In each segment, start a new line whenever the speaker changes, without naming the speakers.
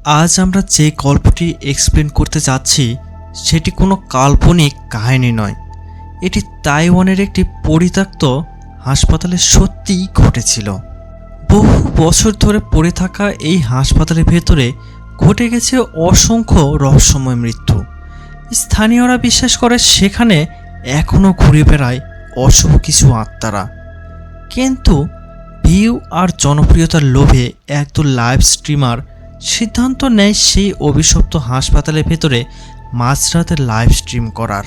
আজ আমরা যে গল্পটি এক্সপ্লেন করতে যাচ্ছি সেটি কোনো কাল্পনিক কাহিনী নয়। এটি তাইওয়ানের একটি পরিত্যক্ত হাসপাতালে সত্যিই ঘটেছিল। বহু বছর ধরে পড়ে থাকা এই হাসপাতালের ভেতরে ঘটে গেছে অসংখ্য রহস্যময় মৃত্যু। স্থানীয়রা বিশ্বাস করে সেখানে এখনও ঘুরে বেড়ায় অশুভ কিছু আত্মারা। কিন্তু ভিউ আর জনপ্রিয়তার লোভে একদল লাইভ স্ট্রিমার সিদ্ধান্ত নেয় সেই অভিশপ্ত হাসপাতালের ভেতরে মাঝরাতে লাইভ স্ট্রিম করার।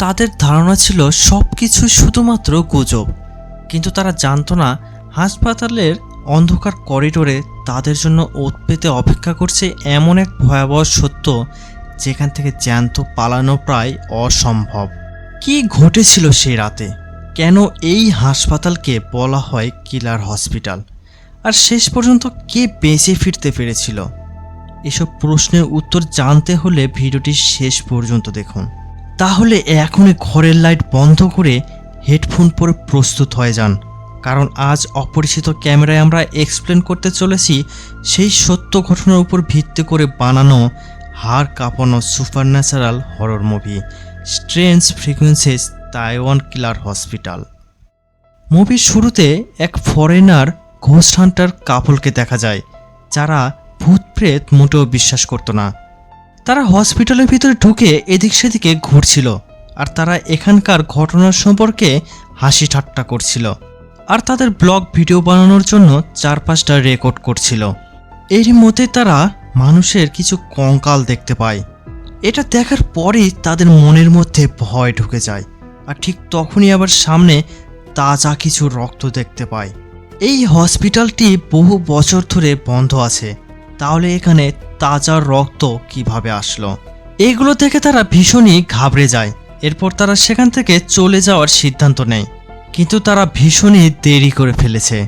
তাদের ধারণা ছিল সব কিছু শুধুমাত্র গুজব, কিন্তু তারা জানতো না হাসপাতালের অন্ধকার করিডোরে তাদের জন্য ওত পেতে অপেক্ষা করছে এমন এক ভয়াবহ সত্য যেখান থেকে জ্যান্ত পালানো প্রায় অসম্ভব। কি ঘটেছিল সেই রাতে? কেন এই হাসপাতালকে বলা হয় কিলার হসপিটাল? আর শেষ পর্যন্ত কে বেঁচে ফিরতে পেরেছিল? এসব প্রশ্নের উত্তর জানতে হলে ভিডিওটি শেষ পর্যন্ত দেখুন। তাহলে এখনই ঘরের লাইট বন্ধ করে হেডফোন পরে প্রস্তুত হয়ে যান, কারণ আজ অপরিচিত ক্যামেরায় আমরা এক্সপ্লেন করতে চলেছি সেই সত্য ঘটনার উপর ভিত্তি করে বানানো হাড় কাঁপানো supernatural horror movie strange frequencies Taiwan killer hospital. মুভির শুরুতে এক ফরেনার ঘোস্ট হান্টার কাপলকে দেখা যায়, যারা ভূত প্রেত মোটেও বিশ্বাস করত না। তারা হসপিটালের ভিতরে ঢুকে এদিক সেদিকে ঘুরছিল, আর তারা এখানকার ঘটনার সম্পর্কে হাসি ঠাট্টা করছিল, আর তাদের ব্লগ ভিডিও বানানোর জন্য 4-5টা রেকর্ড করছিল। এরই মধ্যে তারা মানুষের কিছু কঙ্কাল দেখতে পায়। এটা দেখার পরেই তাদের মনের মধ্যে ভয় ঢুকে যায়, আর ঠিক তখনই আবার সামনে তাজা কিছু রক্ত দেখতে পায়। এই হসপিটালটি বহু বছর ধরে বন্ধ আছে, তাহলে এখানে তাজা রক্ত কিভাবে আসলো? এগুলো দেখে তারা ভীষণই ঘাবড়ে যায়। এরপর তারা সেখান থেকে চলে যাওয়ার সিদ্ধান্ত নেয়, কিন্তু তারা ভীষণই দেরি করে ফেলেছে।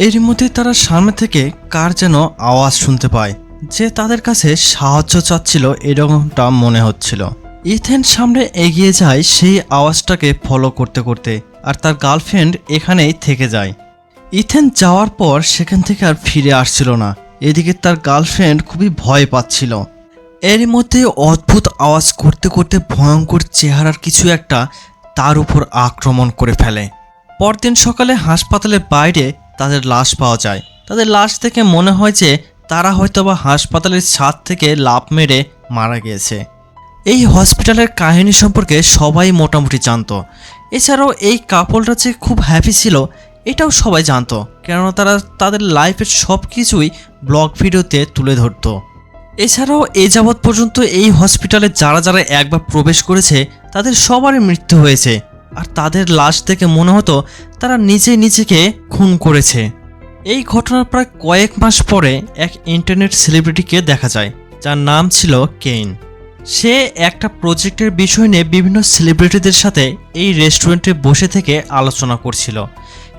এর মধ্যে তারা সামনে থেকে কার যেন আওয়াজ শুনতে পায়, যে তাদের কাছে সাহায্য চাচ্ছিল এরকমটা মনে হচ্ছিল। ইথেন সামনে এগিয়ে যায় সেই আওয়াজটাকে ফলো করতে করতে, আর তার গার্লফ্রেন্ড এখানেই থেকে যায়। ইথেন যাওয়ার পর সেখান থেকে আর ফিরে আসছিল না। এদিকে তার গার্লফ্রেন্ড খুবই ভয় পাচ্ছিল। এর মধ্যে অদ্ভুত আওয়াজ করতে করতে ভয়ঙ্কর চেহারার কিছু একটা তার উপর আক্রমণ করে ফেলে। পরদিন সকালে হাসপাতালের বাইরে তাদের লাশ পাওয়া যায়। তাদের লাশ থেকে মনে হয় যে তারা হয়তোবা হাসপাতালের ছাদ থেকে লাফ মেরে মারা গিয়েছে। এই হসপিটালের কাহিনী সম্পর্কে সবাই মোটামুটি জানতো। এছাড়াও এই কাপলটা যে খুব হ্যাপি ছিল এটাও সবাই জানতো, কেননা তারা তাদের লাইফের সব কিছুই ব্লগ ভিডিওতে তুলে ধরতো। এছাড়াও এ যাবৎ পর্যন্ত এই হসপিটালে যারা যারা একবার প্রবেশ করেছে তাদের সবারই মৃত্যু হয়েছে, আর তাদের লাশ থেকে মনে হতো তারা নিজেকে খুন করেছে। এই ঘটনার প্রায় কয়েক মাস পরে এক ইন্টারনেট সেলিব্রিটিকে দেখা যায়, যার নাম ছিল কেইন। সে একটা প্রজেক্টের বিষয় নিয়ে বিভিন্ন সেলিব্রিটিদের সাথে এই রেস্টুরেন্টে বসে থেকে আলোচনা করছিল।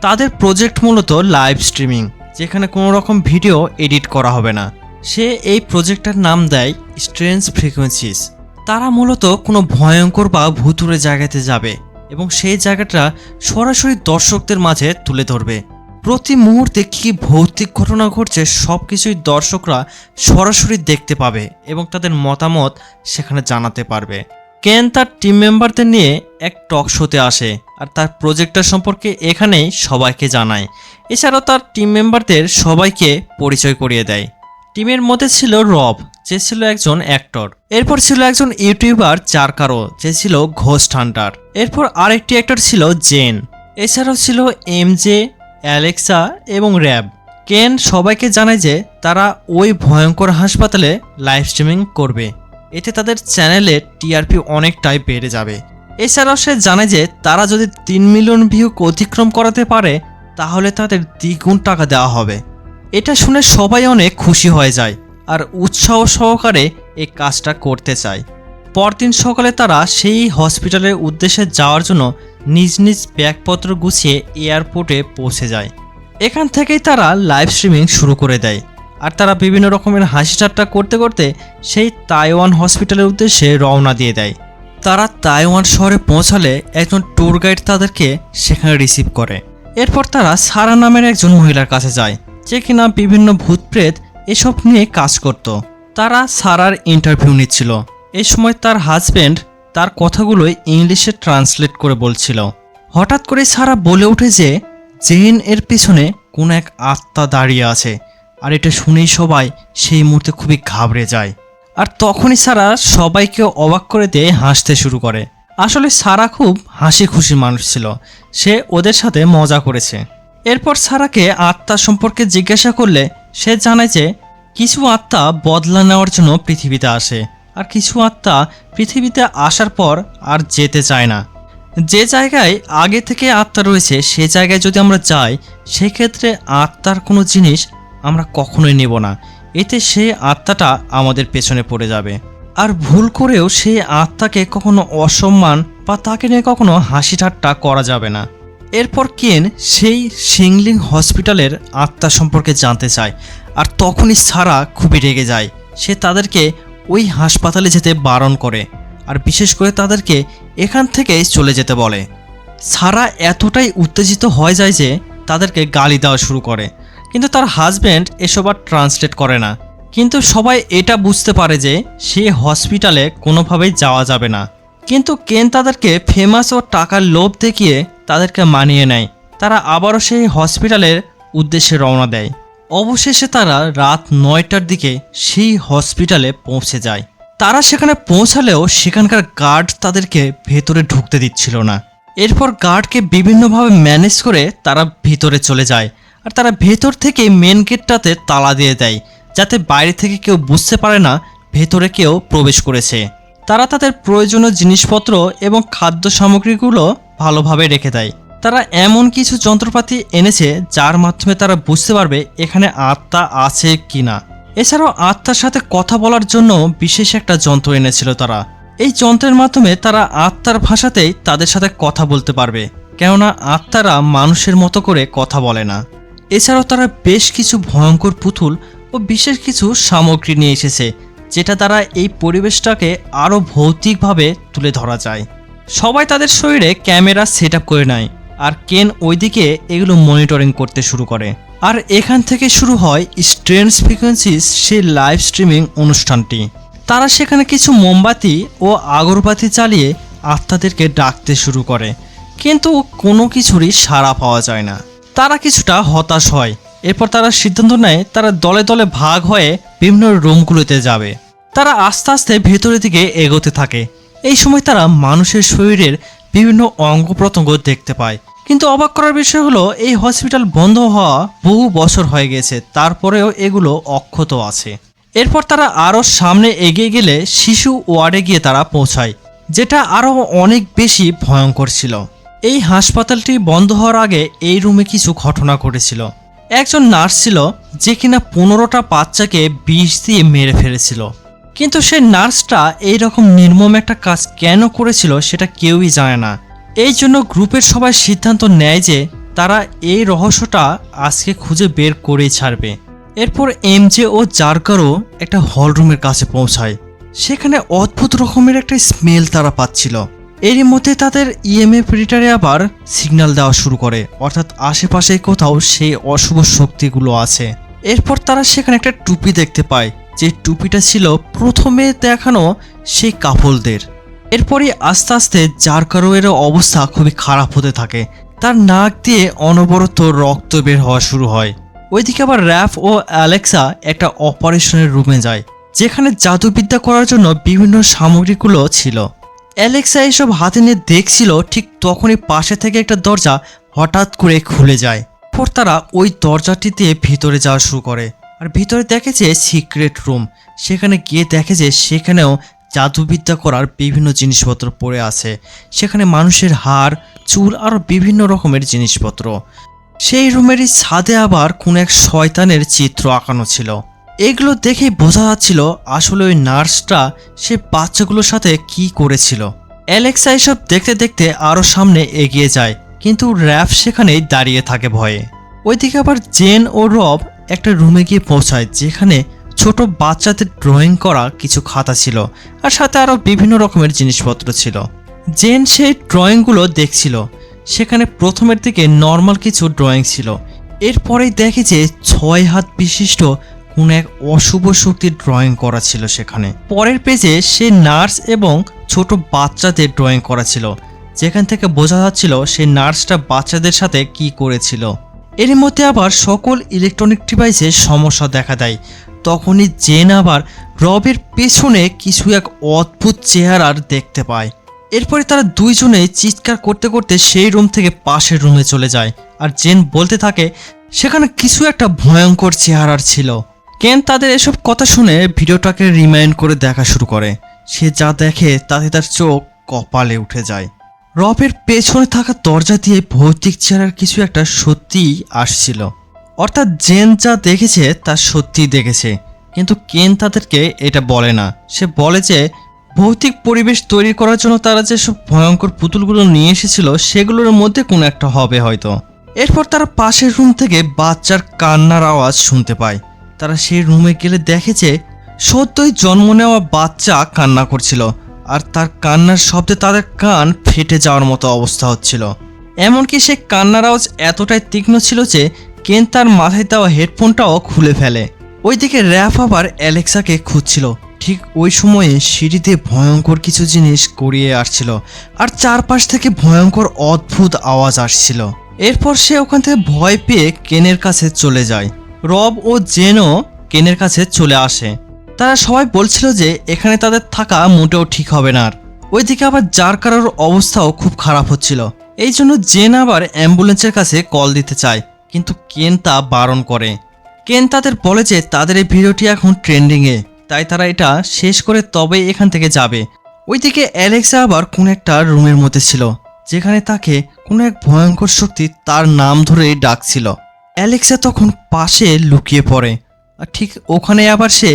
তাদের প্রজেক্ট মূলত লাইভ স্ট্রিমিং, যেখানে কোনো রকম ভিডিও এডিট করা হবে না। সে এই প্রজেক্টটার নাম দেয় স্ট্রেঞ্জ ফ্রিকোয়েন্সিস। তারা মূলত কোনো ভয়ঙ্কর বা ভুতুরে জায়গাতে যাবে এবং সেই জায়গাটা সরাসরি দর্শকদের মাঝে তুলে ধরবে। প্রতি মুহূর্তে কী ভৌতিক ঘটনা ঘটছে সব কিছুই দর্শকরা সরাসরি দেখতে পাবে এবং তাদের মতামত সেখানে জানাতে পারবে। কেন তার টিম মেম্বারদের নিয়ে এক টক শোতে আসে, আর তার প্রজেক্টটা সম্পর্কে এখানেই সবাইকে জানায়। এছাড়াও তার টিম মেম্বারদের সবাইকে পরিচয় করিয়ে দেয়। টিমের মধ্যে ছিল রব, যে ছিল একজন অ্যাক্টর। এরপর ছিল একজন ইউটিউবার চারকারো, যে ছিল ঘোস্ট হান্টার। এরপর আরেকটি অ্যাক্টর ছিল জেন। এছাড়াও ছিল এমজে, অ্যালেক্সা এবং র্যাব। কেন সবাইকে জানায় যে তারা ওই ভয়ঙ্কর হাসপাতালে লাইভ স্ট্রিমিং করবে, এতে তাদের চ্যানেলে টিআরপি অনেকটাই বেড়ে যাবে। এছাড়াও সে জানায় যে তারা যদি 3 মিলিয়ন ভিউ অতিক্রম করাতে পারে তাহলে তাদের দ্বিগুণ টাকা দেওয়া হবে। এটা শুনে সবাই অনেক খুশি হয়ে যায় আর উৎসাহ সহকারে এই কাজটা করতে চায়। পরদিন সকালে তারা সেই হসপিটালের উদ্দেশ্যে যাওয়ার জন্য নিজ নিজ ব্যাগপত্র গুছিয়ে এয়ারপোর্টে পৌঁছে যায়। এখান থেকেই তারা লাইভ স্ট্রিমিং শুরু করে দেয়, আর তারা বিভিন্ন রকমের হাসি ঠাট্টা করতে করতে সেই তাইওয়ান হসপিটালের উদ্দেশ্যে রওনা দিয়ে দেয়। তারা তাইওয়ান শহরে পৌঁছালে একজন ট্যুর গাইড তাদেরকে সেখানে রিসিভ করে। এরপর তারা সারা নামের একজন মহিলার কাছে যায়, যে কিনা বিভিন্ন ভূতপ্রেত এসব নিয়ে কাজ করত। তারা সারার ইন্টারভিউ নিচ্ছিল। এই সময় তার হাজব্যান্ড তার কথাগুলো ইংলিশে ট্রান্সলেট করে বলছিল। হঠাৎ করে সারা বলে ওঠে যে জেন এর পিছনে কোন এক আত্মা দাঁড়িয়ে আছে, আর এটা শুনেই সবাই সেই মুহূর্তে খুবই ঘাবড়ে যায়। আর তখনই সারা সবাইকে অবাক করে দিয়ে হাসতে শুরু করে। আসলে সারা খুব হাসি খুশি মানুষ ছিল, সে ওদের সাথে মজা করেছে। এরপর সারাকে আত্মা সম্পর্কে জিজ্ঞাসা করলে সে জানায় যে কিছু আত্মা বদলা নেওয়ার জন্য পৃথিবীতে আসে, আর কিছু আত্মা পৃথিবীতে আসার পর আর যেতে চায় না। যে জায়গায় আগে থেকে আত্মা রয়েছে সে জায়গায় যদি আমরা যাই, সেক্ষেত্রে আত্মার কোনো জিনিস আমরা কখনোই নেব না, এতে সেই আত্মাটা আমাদের পেছনে পড়ে যাবে। আর ভুল করেও সেই আত্মাকে কখনো অসম্মান বা তাকে নিয়ে কখনো হাসি ঠাট্টা করা যাবে না। এরপর কেন সেই সিংলিং হসপিটালের আত্মা সম্পর্কে জানতে চায়, আর তখনই সারা খুবই রেগে যায়। সে তাদেরকে ওই হাসপাতালে যেতে বারণ করে, আর বিশেষ করে তাদেরকে এখান থেকে চলে যেতে বলে। সারা এতটাই উত্তেজিত হয়ে যায় যে তাদেরকে গালি দেওয়া শুরু করে, কিন্তু তার হাজব্যান্ড এসব আর ট্রান্সলেট করে না। কিন্তু সবাই এটা বুঝতে পারে যে সে হসপিটালে কোনোভাবেই যাওয়া যাবে না। কিন্তু কেন তাদেরকে ফেমাস ও টাকার লোভ দেখিয়ে তাদেরকে মানিয়ে নেয়। তারা আবারও সেই হসপিটালের উদ্দেশ্যে রওনা দেয়। অবশেষে তারা রাত 9টার দিকে সেই হসপিটালে পৌঁছে যায়। তারা সেখানে পৌঁছালেও সেখানকার গার্ড তাদেরকে ভেতরে ঢুকতে দিচ্ছিল না। এরপর গার্ডকে বিভিন্নভাবে ম্যানেজ করে তারা ভিতরে চলে যায়, আর তারা ভেতর থেকে মেন গেটটাতে তালা দিয়ে দেয়, যাতে বাইরে থেকে কেউ বুঝতে পারে না ভেতরে কেউ প্রবেশ করেছে। তারা তাদের প্রয়োজনীয় জিনিসপত্র এবং খাদ্য সামগ্রীগুলো ভালোভাবে রেখে দেয়। তারা এমন কিছু যন্ত্রপাতি এনেছে যার মাধ্যমে তারা বুঝতে পারবে এখানে আত্মা আছে কিনা। এছাড়াও আত্মার সাথে কথা বলার জন্য বিশেষ একটা যন্ত্র এনেছিল তারা। এই যন্ত্রের মাধ্যমে তারা আত্মার ভাষাতেই তাদের সাথে কথা বলতে পারবে, কেননা আত্মারা মানুষের মতো করে কথা বলে না। এছাড়াও তারা বেশ কিছু ভয়ঙ্কর পুতুল ও বিশেষ কিছু সামগ্রী নিয়ে এসেছে, যেটা দ্বারা এই পরিবেশটাকে আরও ভৌতিকভাবে তুলে ধরা যায়। সবাই তাদের শরীরে ক্যামেরা সেট আপ করে নেয়, আর কেন ওইদিকে এগুলো মনিটরিং করতে শুরু করে। আর এখান থেকে শুরু হয় স্ট্রেঞ্জ ফ্রিকোয়েন্সিস সেই লাইভ স্ট্রিমিং অনুষ্ঠানটি। তারা সেখানে কিছু মোমবাতি ও আগরবাতি জ্বালিয়ে আত্মাদেরকে ডাকতে শুরু করে, কিন্তু কোনো কিছুরই সাড়া পাওয়া যায় না। তারা কিছুটা হতাশ হয়। এরপর তারা সিদ্ধান্ত নেয় তারা দলে দলে ভাগ হয়ে বিভিন্ন রুমগুলোতে যাবে। তারা আস্তে আস্তে ভেতরের দিকে এগোতে থাকে। এই সময় তারা মানুষের শরীরের বিভিন্ন অঙ্গ প্রত্যঙ্গ দেখতে পায়, কিন্তু অবাক করার বিষয় হলো এই হসপিটাল বন্ধ হওয়া বহু বছর হয়ে গেছে, তারপরেও এগুলো অক্ষত আছে। এরপর তারা আরও সামনে এগিয়ে গেলে শিশু ওয়ার্ডে গিয়ে তারা পৌঁছায়, যেটা আরও অনেক বেশি ভয়ঙ্কর ছিল। এই হাসপাতালটি বন্ধ হওয়ার আগে এই রুমে কিছু ঘটনা ঘটেছিল। একজন নার্স ছিল যে কিনা 15টা বাচ্চাকে বিষ দিয়ে মেরে ফেলেছিল, কিন্তু সেই নার্সটা এইরকম নির্মম একটা কাজ কেন করেছিল সেটা কেউই জানে না। এই জন্য গ্রুপের সবাই সিদ্ধান্ত নেয় যে তারা এই রহস্যটা আজকে খুঁজে বের করেই ছাড়বে। এরপর এমজে ও জার্কারও একটা হলরুমের কাছে পৌঁছায়। সেখানে অদ্ভুত রকমের একটা স্মেল তারা পাচ্ছিল। এরই মধ্যে তাদের ইএমএফ রিডারে আবার সিগন্যাল দেওয়া শুরু করে, অর্থাৎ আশেপাশে কোথাও সেই অশুভ শক্তিগুলো আছে। এরপর তারা সেখানে একটা টুপি দেখতে পায়, যে টুপিটা ছিল প্রথমে দেখানো সেই কাপলদের। এরপরই আস্তে আস্তে জার্কারোয়ের অবস্থা খুবই খারাপ হতে থাকে। তার নাক দিয়ে অনবরত রক্ত বের হওয়া শুরু হয়। ওইদিকে আবার র্যাফ ও অ্যালেক্সা একটা অপারেশনের রুমে যায়, যেখানে জাদুবিদ্যা করার জন্য বিভিন্ন সামগ্রীগুলো ছিল। অ্যালেক্সা এসব হাতে নিয়ে দেখছিল, ঠিক তখনই পাশে থেকে একটা দরজা হঠাৎ করে খুলে যায়। পর তারা ওই দরজাটি দিয়ে ভিতরে যাওয়া শুরু করে, আর ভিতরে দেখে যে সিক্রেট রুম। সেখানে গিয়ে দেখে যে সেখানেও জাদুবিদ্যা করার বিভিন্ন জিনিসপত্র পড়ে আছে। সেখানে মানুষের হাড়, চুল আর বিভিন্ন রকমের জিনিসপত্র। সেই রুমেরই ছাদে আবার কোন এক শয়তানের চিত্র আঁকানো ছিল। এগুলো দেখেই বোঝা যাচ্ছিল আসলে ওই নার্সটা সে বাচ্চাগুলোর সাথে কি করেছিল। অ্যালেক্সা এসব দেখতে দেখতে আরও সামনে এগিয়ে যায়, কিন্তু র্যাফ সেখানেই দাঁড়িয়ে থাকে ভয়ে। ওইদিকে আবার জেন ও রব একটা রুমে গিয়ে পৌঁছায়, যেখানে ছোট বাচ্চাদের ড্রয়িং করা কিছু খাতা ছিল, আর সাথে আরও বিভিন্ন রকমের জিনিসপত্র ছিল। জেন সেই ড্রয়িংগুলো দেখছিল। সেখানে প্রথমের দিকে নর্মাল কিছু ড্রয়িং ছিল, এরপরেই দেখে যে 6 হাত বিশিষ্ট কোন এক অশুভ শক্তির ড্রয়িং করা ছিল সেখানে। পরের পেজে সে নার্স এবং ছোট বাচ্চাদের ড্রয়িং করা ছিল, যেখান থেকে বোঝা যাচ্ছিল সেই নার্সটা বাচ্চাদের সাথে কি করেছিল। এর মধ্যে আবার সকল ইলেকট্রনিক ডিভাইসে সমস্যা দেখা দেয়। তখনই জেন আবার রবের পেছনে কিছু এক অদ্ভুত চেহারার দেখতে পায়। এরপরে তারা দুইজনে চিৎকার করতে করতে সেই রুম থেকে পাশের রুমে চলে যায়, আর জেন বলতে থাকে সেখানে কিছু একটা ভয়ঙ্কর চেহারার ছিল। কেন তাদের এসব কথা শুনে ভিডিওটাকে রিমাইন্ড করে দেখা শুরু করে। সে যা দেখে তাতে তার চোখ কপালে উঠে যায়। রবের পেছনে থাকা দরজা দিয়ে ভৌতিক চেহারার কিছু একটা সত্যিই আসছিল। অর্থাৎ জেন যা দেখেছে তা সত্যিই দেখেছে, কিন্তু কেন তাদেরকে এটা বলে না। সে বলে যে ভৌতিক পরিবেশ তৈরি করার জন্য তারা যেসব ভয়ঙ্কর পুতুলগুলো নিয়ে এসেছিল সেগুলোর মধ্যে কোনো একটা হবে হয়তো। এরপর তারা পাশের রুম থেকে বাচ্চার কান্নার আওয়াজ শুনতে পায়। তারা সেই রুমে গেলে দেখে যে সদ্যই জন্ম নেওয়া বাচ্চা কান্না করছিল, আর তার কান্নার শব্দে তাদের কান ফেটে যাওয়ার মতো অবস্থা হচ্ছিল। এমনকি সে কান্নার আওয়াজ এতটাই তীক্ষ্ণ ছিল যে কেন তার মাথায় দেওয়া হেডফোনটাও খুলে ফেলে। ওইদিকে র্যাফ আবার অ্যালেক্সাকে খুঁজছিল। ঠিক ওই সময়ে সিঁড়িতে ভয়ঙ্কর কিছু জিনিস গড়িয়ে আসছিল, আর চারপাশ থেকে ভয়ঙ্কর অদ্ভুত আওয়াজ আসছিল। এরপর সে ওখান থেকে ভয় পেয়ে কেনের কাছে চলে যায়। রব ও জেনও কেনের কাছে চলে আসে। তারা সবাই বলছিল যে এখানে তাদের থাকা মোটেও ঠিক হবে না। আর ওইদিকে আবার যার কারোর অবস্থাও খুব খারাপ হচ্ছিল। এই জন্য জেন আবার অ্যাম্বুলেন্সের কাছে কল দিতে চায়, কিন্তু কেন তা বারণ করে। কেন তাদের বলে যে তাদের এই ভিডিওটি এখন ট্রেন্ডিংয়ে, তাই তারা এটা শেষ করে তবেই এখান থেকে যাবে। ওইদিকে অ্যালেক্সা আবার কোন একটা রুমের মধ্যে ছিল, যেখানে তাকে কোনো এক ভয়ঙ্কর শক্তি তার নাম ধরেই ডাকছিল। অ্যালেক্সা তখন পাশে লুকিয়ে পড়ে, আর ঠিক ওখানে আবার সে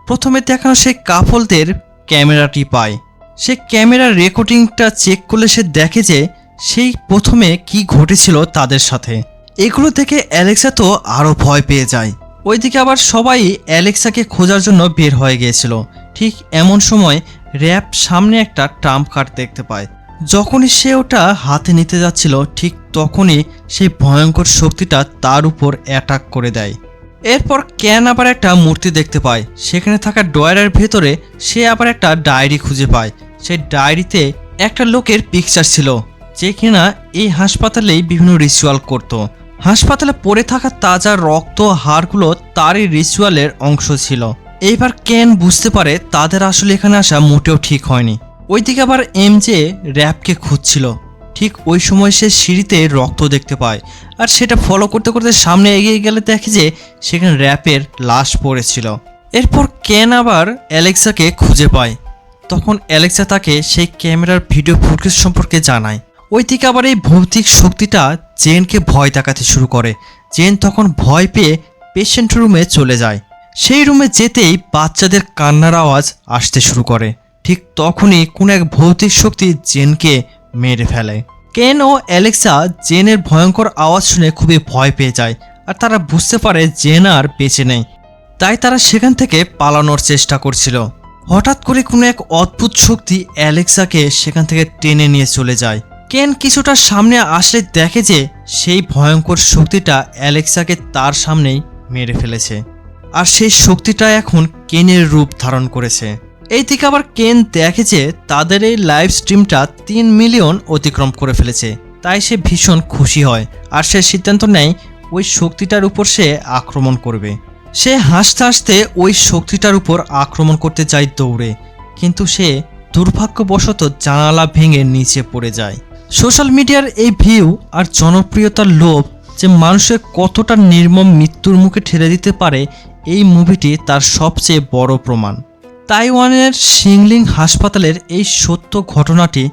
প্রথমে দেখানো সেই কাপলদের ক্যামেরাটি পায়। সে ক্যামেরার রেকর্ডিংটা চেক করলে সে দেখে যে সেই প্রথমে কি ঘটেছিল তাদের সাথে। এগুলো দেখে অ্যালেক্সা তো আরও ভয় পেয়ে যায়। ওইদিকে আবার সবাই অ্যালেক্সাকে খোঁজার জন্য বের হয়ে গিয়েছিল। ঠিক এমন সময় র্যাপ সামনে একটা ট্রাম্প কার্ড দেখতে পায়। যখনই সে ওটা হাতে নিতে যাচ্ছিল, ঠিক তখনই সেই ভয়ঙ্কর শক্তিটা তার উপর অ্যাটাক করে দেয়। এরপর ক্যান আবার একটা মূর্তি দেখতে পায়। সেখানে থাকা ড্রয়ারের ভেতরে সে আবার একটা ডায়েরি খুঁজে পায়। সেই ডায়েরিতে একটা লোকের পিকচার ছিল, যে কিনা এই হাসপাতালেই বিভিন্ন রিচুয়াল করত। হাসপাতালে পড়ে থাকা তাজা রক্ত হাড়গুলো তারই রিচুয়ালের অংশ ছিল। এইবার ক্যান বুঝতে পারে তাদের আসলে এখানে আসা মোটেও ঠিক হয়নি। ওইদিকে আবার এমজে র্যাপকে খুঁজছিল। ঠিক ওই সময় সে সিঁড়িতে রক্ত দেখতে পায়, আর সেটা ফলো করতে করতে সামনে এগিয়ে গেলে দেখে যে সেখানে র্যাপের লাশ পড়েছিল। এরপর ক্যান আবার অ্যালেক্সাকে খুঁজে পায়। তখন অ্যালেক্সা তাকে সেই ক্যামেরার ভিডিও ফুটেজ সম্পর্কে জানায়। ওইদিকে আবার এই ভৌতিক শক্তিটা জেনকে ভয় দেখাতে শুরু করে। জেন তখন ভয় পেয়ে পেশেন্ট রুমে চলে যায়। সেই রুমে যেতেই বাচ্চাদের কান্নার আওয়াজ আসতে শুরু করে। ঠিক তখনই কোন এক ভৌতিক শক্তি জেনকে মেরে ফেলে। কেন ও অ্যালেক্সা জেনের ভয়ঙ্কর আওয়াজ শুনে খুবই ভয় পেয়ে যায়, আর তারা বুঝতে পারে জেন আর বেঁচে নেই। তাই তারা সেখান থেকে পালানোর চেষ্টা করছিল। হঠাৎ করে কোনো এক অদ্ভুত শক্তি অ্যালেক্সাকে সেখান থেকে টেনে নিয়ে চলে যায়। কেন কিছুটা সামনে আসলে দেখে যে সেই ভয়ঙ্কর শক্তিটা অ্যালেক্সাকে তার সামনেই মেরে ফেলেছে, আর সেই শক্তিটা এখন কেনের রূপ ধারণ করেছে। এইদিকে আবার কেন দেখে যে তাদের এই লাইভ স্ট্রিমটা 3 মিলিয়ন অতিক্রম করে ফেলেছে। তাই সে ভীষণ খুশি হয়, আর সে সিদ্ধান্ত নেয় ওই শক্তিটার উপর সে আক্রমণ করবে। সে হাসতে হাসতে ওই শক্তিটার উপর আক্রমণ করতে যায় দৌড়ে, কিন্তু সে দুর্ভাগ্যবশত জানালা ভেঙে নিচে পড়ে যায়। সোশ্যাল মিডিয়ার এই ভিউ আর জনপ্রিয়তার লোভ যে মানুষের কতটা নির্মম মৃত্যুর মুখে ঠেলে দিতে পারে, এই মুভিটি তার সবচেয়ে বড় প্রমাণ। তাইওয়ানের শিংলিং হাসপাতালের এই সত্য ঘটনাটি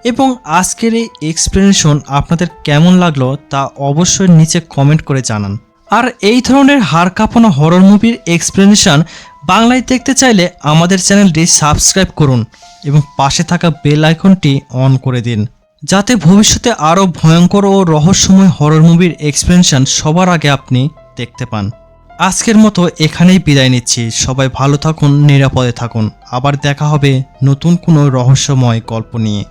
এবং আজকের এই এক্সপ্লেনেশন আপনাদের কেমন লাগলো তা অবশ্যই নিচে কমেন্ট করে জানান। আর এই ধরনের হাড় কাঁপানো হরর মুভির এক্সপ্লেনেশন বাংলায় দেখতে চাইলে আমাদের চ্যানেলটি সাবস্ক্রাইব করুন এবং পাশে থাকা বেল আইকনটি অন করে দিন, যাতে ভবিষ্যতে আরও ভয়ঙ্কর ও রহস্যময় হরর মুভির এক্সপ্লেনেশন সবার আগে আপনি দেখতে পান। আজকের মতো এখানেই বিদায় নিচ্ছি। সবাই ভালো থাকুন, নিরাপদে থাকুন। আবার দেখা হবে নতুন কোনো রহস্যময় গল্প নিয়ে।